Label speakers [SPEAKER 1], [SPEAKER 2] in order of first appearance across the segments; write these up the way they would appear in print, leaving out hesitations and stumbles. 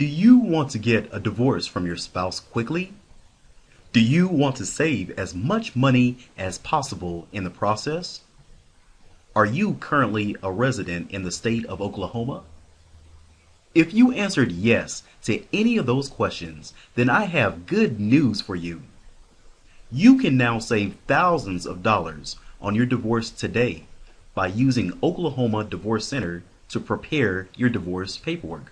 [SPEAKER 1] Do you want to get a divorce from your spouse quickly? Do you want to save as much money as possible in the process? Are you currently a resident in the state of Oklahoma? If you answered yes to any of those questions, then I have good news for you. You can now save thousands of dollars on your divorce today by using Oklahoma Divorce Center to prepare your divorce paperwork.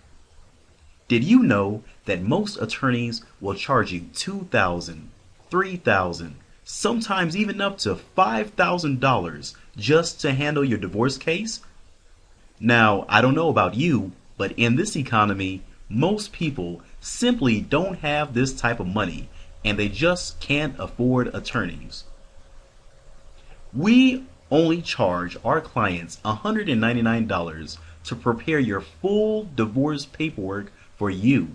[SPEAKER 1] Did you know that most attorneys will charge you $2,000, $3,000, sometimes even up to $5,000 just to handle your divorce case? Now, I don't know about you, but in this economy, most people simply don't have this type of money and they just can't afford attorneys. We only charge our clients $199 to prepare your full divorce paperwork for you.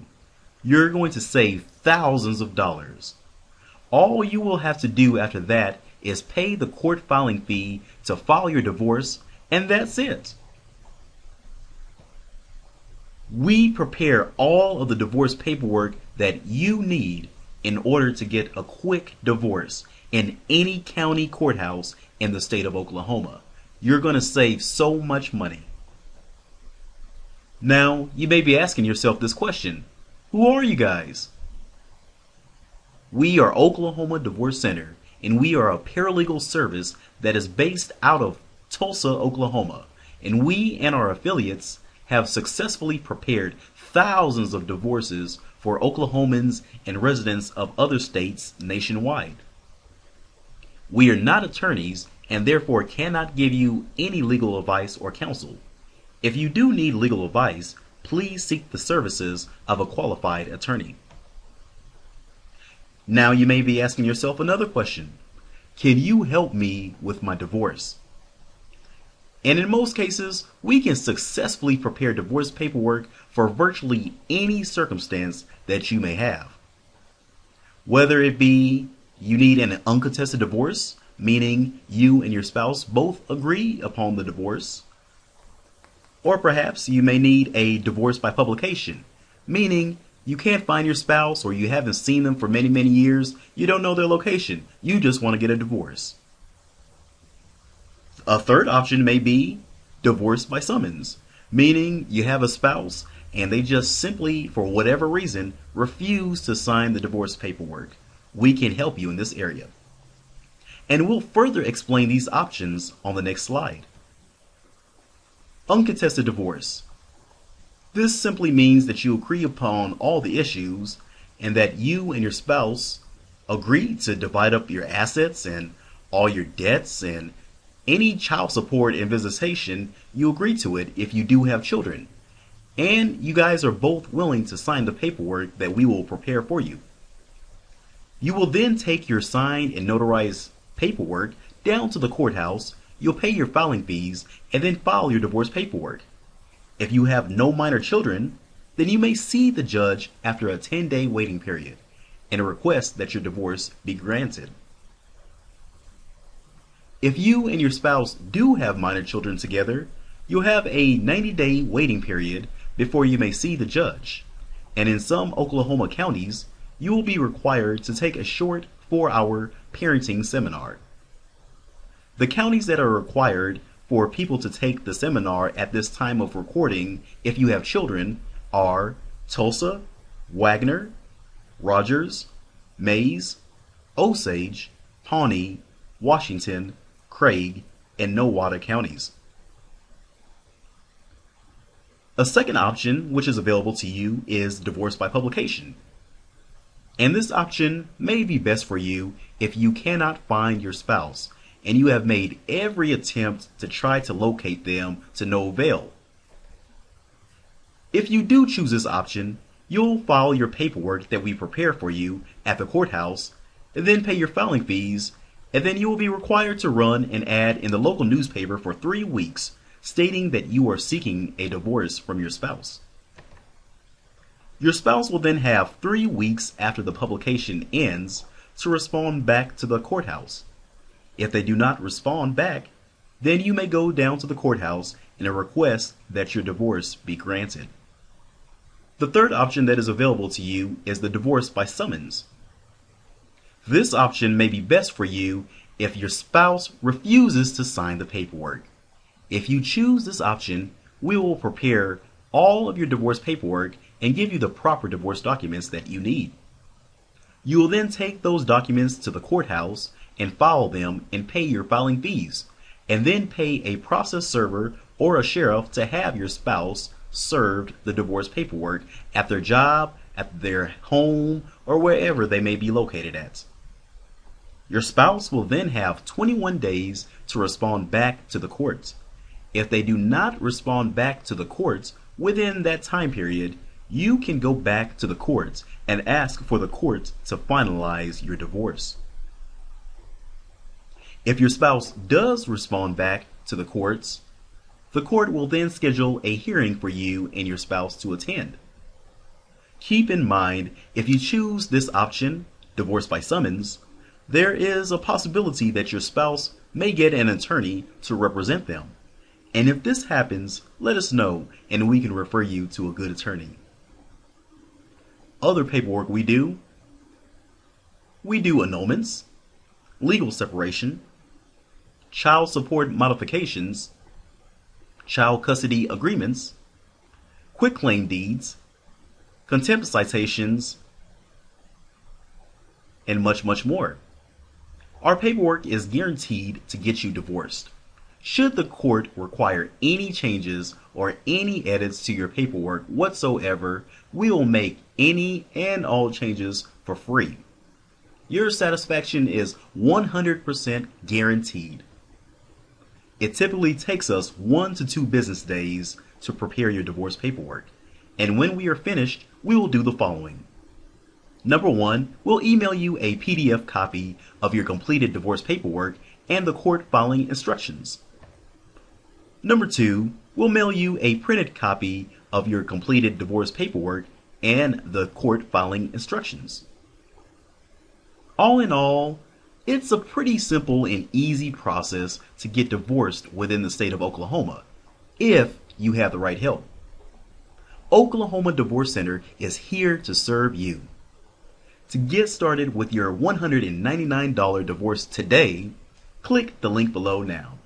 [SPEAKER 1] You're going to save thousands of dollars. All you will have to do after that is pay the court filing fee to file your divorce, and that's it. We prepare all of the divorce paperwork that you need in order to get a quick divorce in any county courthouse in the state of Oklahoma. You're going to save so much money. Now, you may be asking yourself this question. Who are you guys? We are Oklahoma Divorce Center, and we are a paralegal service that is based out of Tulsa, Oklahoma. And we and our affiliates have successfully prepared thousands of divorces for Oklahomans and residents of other states nationwide. We are not attorneys and therefore cannot give you any legal advice or counsel. If you do need legal advice, please seek the services of a qualified attorney. Now you may be asking yourself another question. Can you help me with my divorce? And in most cases, we can successfully prepare divorce paperwork for virtually any circumstance that you may have. Whether it be you need an uncontested divorce, meaning you and your spouse both agree upon the divorce, or perhaps you may need a divorce by publication, meaning you can't find your spouse or you haven't seen them for many, many years. You don't know their location. You just want to get a divorce. A third option may be divorce by summons, meaning you have a spouse and they just simply, for whatever reason, refuse to sign the divorce paperwork. We can help you in this area. And we'll further explain these options on the next slide. Uncontested divorce. This simply means that you agree upon all the issues and that you and your spouse agree to divide up your assets and all your debts and any child support and visitation. You agree to it if you do have children. And you guys are both willing to sign the paperwork that we will prepare for you. You will then take your signed and notarized paperwork down to the courthouse. You'll pay your filing fees and then file your divorce paperwork. If you have no minor children, then you may see the judge after a 10-day waiting period and request that your divorce be granted. If you and your spouse do have minor children together, you'll have a 90-day waiting period before you may see the judge. And in some Oklahoma counties, you will be required to take a short 4-hour parenting seminar. The counties that are required for people to take the seminar at this time of recording, if you have children, are Tulsa, Wagner, Rogers, Mays, Osage, Pawnee, Washington, Craig, and Nowata counties. A second option which is available to you is divorce by publication. And this option may be best for you if you cannot find your spouse and you have made every attempt to try to locate them to no avail. If you do choose this option, you'll file your paperwork that we prepare for you at the courthouse, and then pay your filing fees, and then you will be required to run an ad in the local newspaper for 3 weeks stating that you are seeking a divorce from your spouse. Your spouse will then have 3 weeks after the publication ends to respond back to the courthouse. If they do not respond back, then you may go down to the courthouse and request that your divorce be granted. The third option that is available to you is the divorce by summons. This option may be best for you if your spouse refuses to sign the paperwork. If you choose this option, we will prepare all of your divorce paperwork and give you the proper divorce documents that you need. You will then take those documents to the courthouse and file them and pay your filing fees, and then pay a process server or a sheriff to have your spouse served the divorce paperwork at their job, at their home, or wherever they may be located at. Your spouse will then have 21 days to respond back to the courts. If they do not respond back to the courts within that time period, you can go back to the courts and ask for the courts to finalize your divorce. If your spouse does respond back to the court will then schedule a hearing for you and your spouse to attend. Keep in mind, if you choose this option, divorce by summons, there is a possibility that your spouse may get an attorney to represent them. And if this happens, let us know and we can refer you to a good attorney. Other paperwork we do annulments, legal separation, child support modifications, child custody agreements, quitclaim deeds, contempt citations, and much, much more. Our paperwork is guaranteed to get you divorced. Should the court require any changes or any edits to your paperwork whatsoever, we will make any and all changes for free. Your satisfaction is 100% guaranteed. It typically takes us 1 to 2 business days to prepare your divorce paperwork. And when we are finished, we will do the following. Number 1, we'll email you a PDF copy of your completed divorce paperwork and the court filing instructions. Number 2, we'll mail you a printed copy of your completed divorce paperwork and the court filing instructions. All in all, it's a pretty simple and easy process to get divorced within the state of Oklahoma, if you have the right help. Oklahoma Divorce Center is here to serve you. To get started with your $199 divorce today, click the link below now.